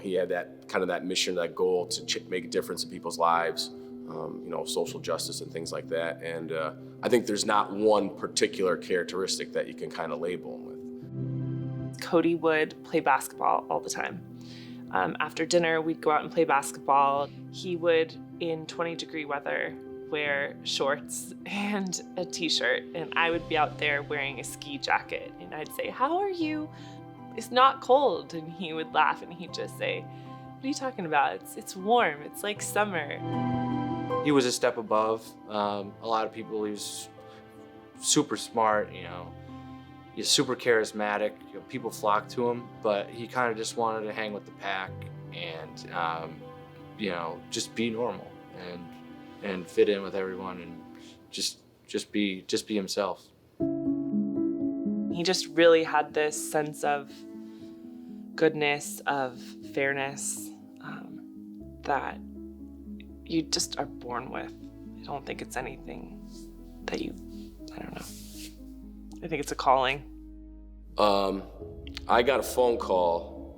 He had that mission, that goal to make a difference in people's lives, social justice and things like that. And I think there's not one particular characteristic that you can kind of label him with. Cody would play basketball all the time. After dinner, we'd go out and play basketball. He would, in 20-degree weather, wear shorts and a t-shirt, and I would be out there wearing a ski jacket, and I'd say, "How are you? It's not cold." And he would laugh and he'd just say, "What are you talking about? It's warm. It's like summer." He was a step above a lot of people. He was super smart, he's super charismatic. People flocked to him, but he kind of just wanted to hang with the pack and just be normal and fit in with everyone and just be himself. He just really had this sense of goodness, of fairness, that you just are born with. I don't think it's anything that I don't know. I think it's a calling. I got a phone call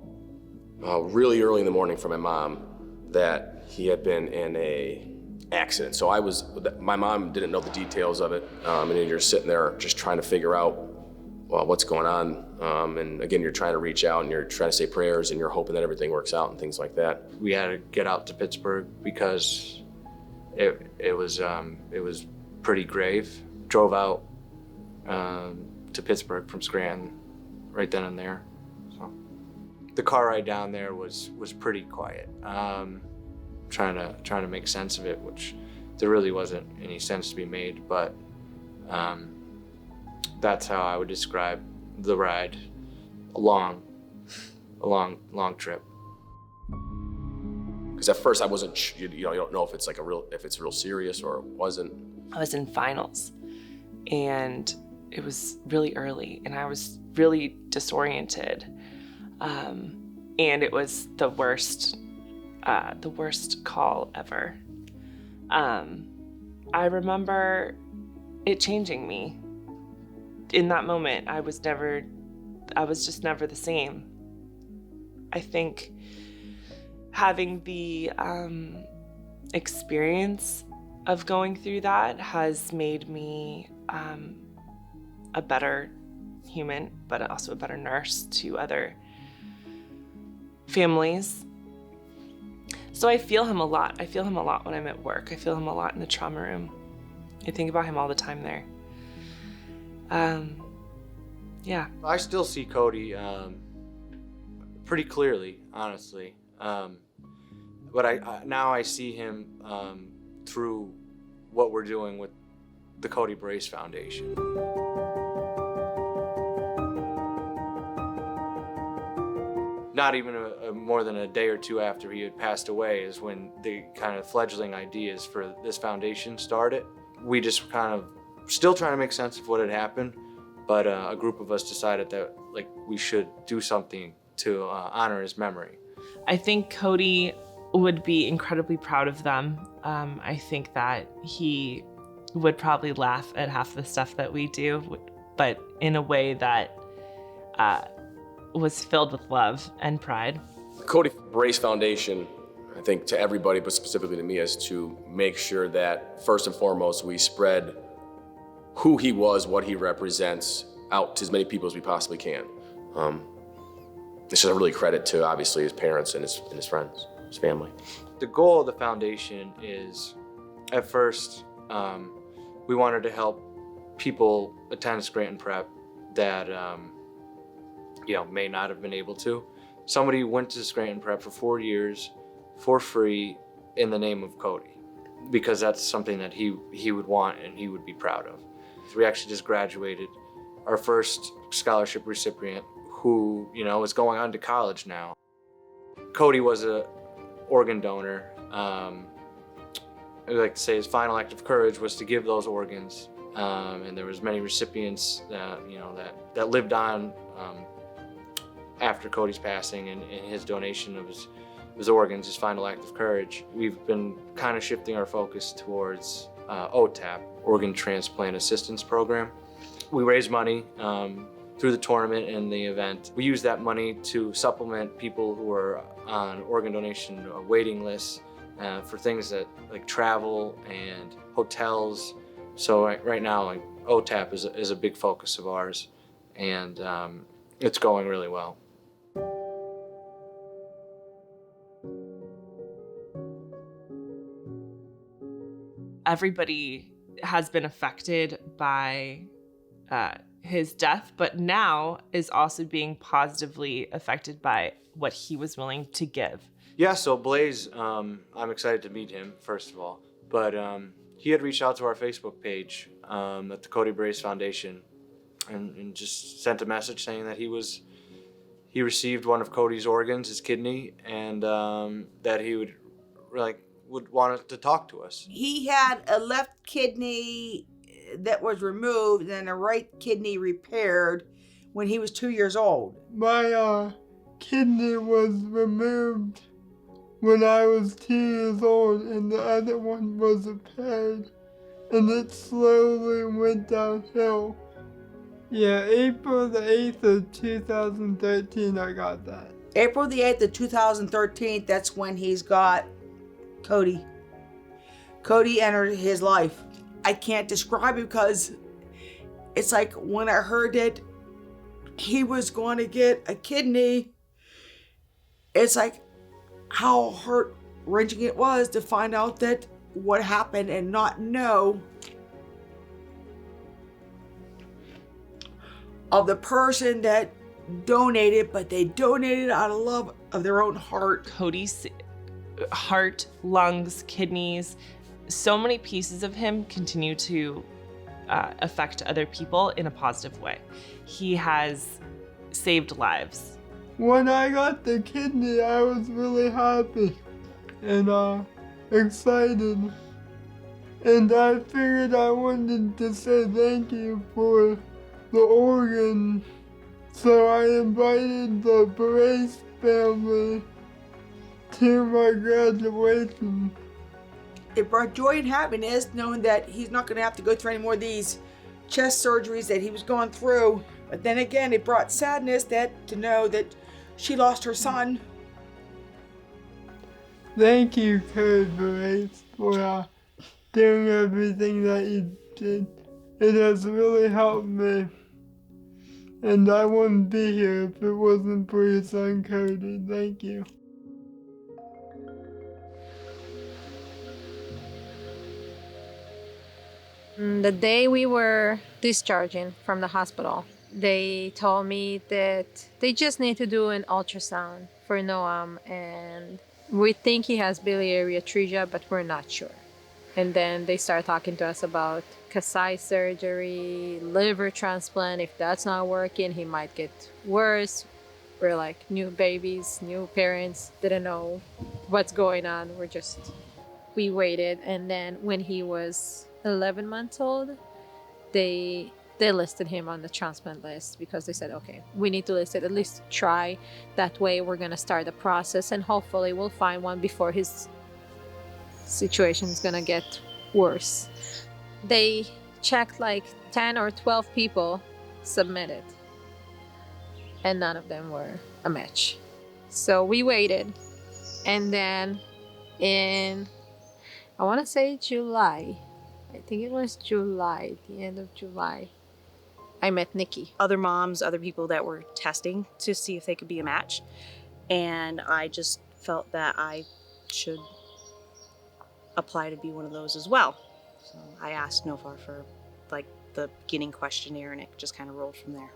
really early in the morning from my mom that he had been in a accident. So my mom didn't know the details of it, and then you're sitting there just trying to figure out what's going on. And again, you're trying to reach out and you're trying to say prayers and you're hoping that everything works out and things like that. We had to get out to Pittsburgh because it was pretty grave. Drove out to Pittsburgh from Scranton right then and there. So the car ride down there was pretty quiet. Trying to make sense of it, which there really wasn't any sense to be made, but that's how I would describe the ride. A long trip. Because at first I wasn't, you don't know if it's real serious or it wasn't. I was in finals, and it was really early, and I was really disoriented, and it was the worst call ever. I remember it changing me. In that moment, I was just never the same. I think having the experience of going through that has made me a better human, but also a better nurse to other families. So I feel him a lot. I feel him a lot when I'm at work. I feel him a lot in the trauma room. I think about him all the time there. Yeah. I still see Cody pretty clearly, honestly. But I see him through what we're doing with the Cody Barrasse Foundation. Not even more than a day or two after he had passed away is when the kind of fledgling ideas for this foundation started. We just kind of still trying to make sense of what had happened, but a group of us decided that we should do something to honor his memory. I think Cody would be incredibly proud of them. I think that he would probably laugh at half the stuff that we do, but in a way that was filled with love and pride. The Cody Barrasse Foundation, I think to everybody, but specifically to me, is to make sure that first and foremost we spread who he was, what he represents, out to as many people as we possibly can. This is a really credit to obviously his parents and his friends, his family. The goal of the foundation is, at first, we wanted to help people attend Scranton Prep that may not have been able to. Somebody went to Scranton Prep for 4 years for free in the name of Cody, because that's something that he would want and he would be proud of. We actually just graduated our first scholarship recipient who, is going on to college now. Cody was an organ donor. I would like to say his final act of courage was to give those organs. And there was many recipients that lived on after Cody's passing and his donation of his organs, his final act of courage. We've been kind of shifting our focus towards OTAP, Organ Transplant Assistance Program. We raise money through the tournament and the event. We use that money to supplement people who are on organ donation waiting lists for things that like travel and hotels. So right now, like OTAP is a big focus of ours, and it's going really well. Everybody has been affected by his death, but now is also being positively affected by what he was willing to give. Yeah, so Blaze, I'm excited to meet him, first of all. But he had reached out to our Facebook page at the Cody Barrasse Foundation and just sent a message saying that he received one of Cody's organs, his kidney, and that he would want to talk to us. He had a left kidney that was removed and a right kidney repaired when he was 2 years old. My kidney was removed when I was 2 years old, and the other one was repaired, and it slowly went downhill. Yeah, April the 8th of 2013 I got that. April the 8th of 2013, that's when he's got Cody. Cody entered his life. I can't describe it because it's like when I heard that he was going to get a kidney, it's like how heart-wrenching it was to find out that what happened and not know of the person that donated, but they donated out of love of their own heart. Cody's heart, lungs, kidneys, so many pieces of him continue to affect other people in a positive way. He has saved lives. When I got the kidney, I was really happy and excited. And I figured I wanted to say thank you for the organ. So I invited the Barrasse family to my graduation. It brought joy and happiness knowing that he's not going to have to go through any more of these chest surgeries that he was going through. But then again, it brought sadness to know that she lost her son. Thank you, Cody Barrasse, for doing everything that you did. It has really helped me. And I wouldn't be here if it wasn't for your son, Cody. Thank you. The day we were discharging from the hospital, they told me that they just need to do an ultrasound for Noam, and we think he has biliary atresia, but we're not sure. And then they start talking to us about Kasai surgery, liver transplant. If that's not working, he might get worse. We're like new babies, new parents, didn't know what's going on. We waited, and then when he was 11 months old, they listed him on the transplant list because they said, okay, we need to list it, at least try. That way we're gonna start the process and hopefully we'll find one before his situation is gonna get worse. They checked like 10 or 12 people submitted, and none of them were a match. So we waited, and then in, I want to say July, I think it was July, the end of July, I met Nikki. Other moms, other people that were testing to see if they could be a match, and I just felt that I should apply to be one of those as well. So I asked Nofar for like the beginning questionnaire, and it just kind of rolled from there.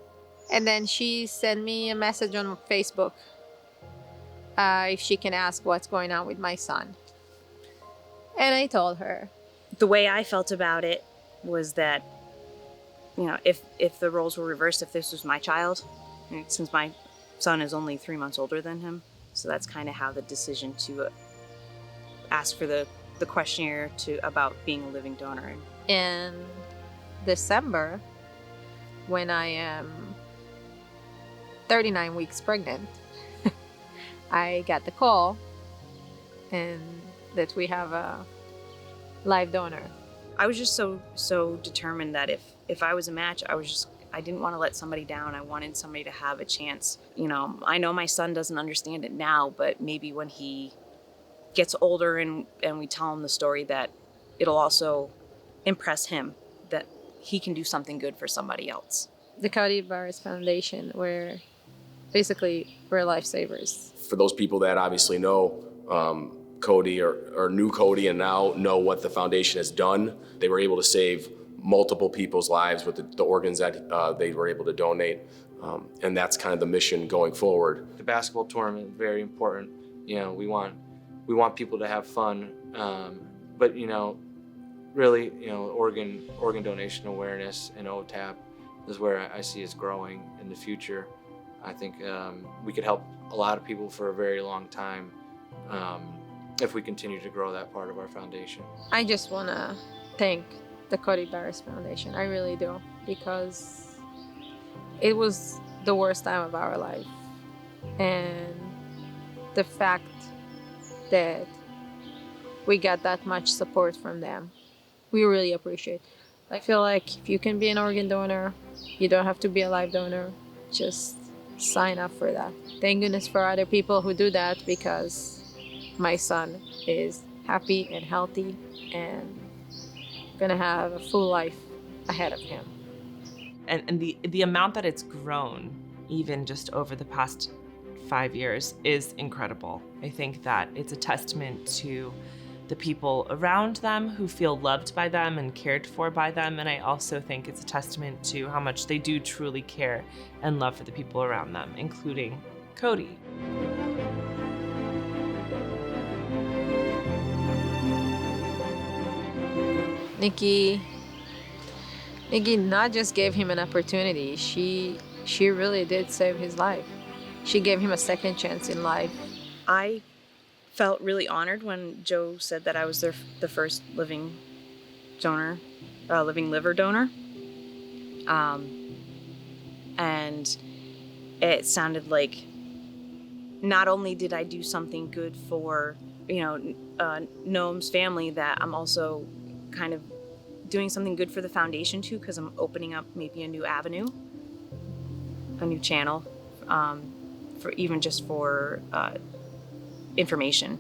And then she sent me a message on Facebook if she can ask what's going on with my son. And I told her. The way I felt about it was that, you know, if the roles were reversed, if this was my child, and since my son is only 3 months older than him, so that's kind of how the decision to ask for the questionnaire about being a living donor. In December, when I am 39 weeks pregnant, I got the call and that we have a live donor. I was just so determined that if I was a match, I was just I didn't want to let somebody down. I wanted somebody to have a chance. You know, I know my son doesn't understand it now, but maybe when he gets older and we tell him the story, that it'll also impress him that he can do something good for somebody else. The Cody Barrasse Foundation, we're lifesavers. For those people that obviously know Cody or knew Cody and now know what the foundation has done, they were able to save multiple people's lives with the organs that they were able to donate. And that's kind of the mission going forward. The basketball tournament is very important. You know, we want people to have fun, but you know, really, you know, organ donation awareness and OTAP is where I see us growing in the future. I think we could help a lot of people for a very long time if we continue to grow that part of our foundation. I just want to thank the Cody Barrasse Foundation. I really do, because it was the worst time of our life. And the fact that we got that much support from them, we really appreciate. I feel like if you can be an organ donor, you don't have to be a live donor. Just sign up for that. Thank goodness for other people who do that, because my son is happy and healthy and gonna have a full life ahead of him. And the amount that it's grown, even just over the past 5 years, is incredible. I think that it's a testament to the people around them who feel loved by them and cared for by them. And I also think it's a testament to how much they do truly care and love for the people around them, including Cody. Nikki not just gave him an opportunity, she really did save his life. She gave him a second chance in life. I felt really honored when Joe said that I was the first living liver donor. And it sounded like not only did I do something good for, Noam's family, that I'm also kind of doing something good for the foundation too, because I'm opening up maybe a new avenue, a new channel, for information.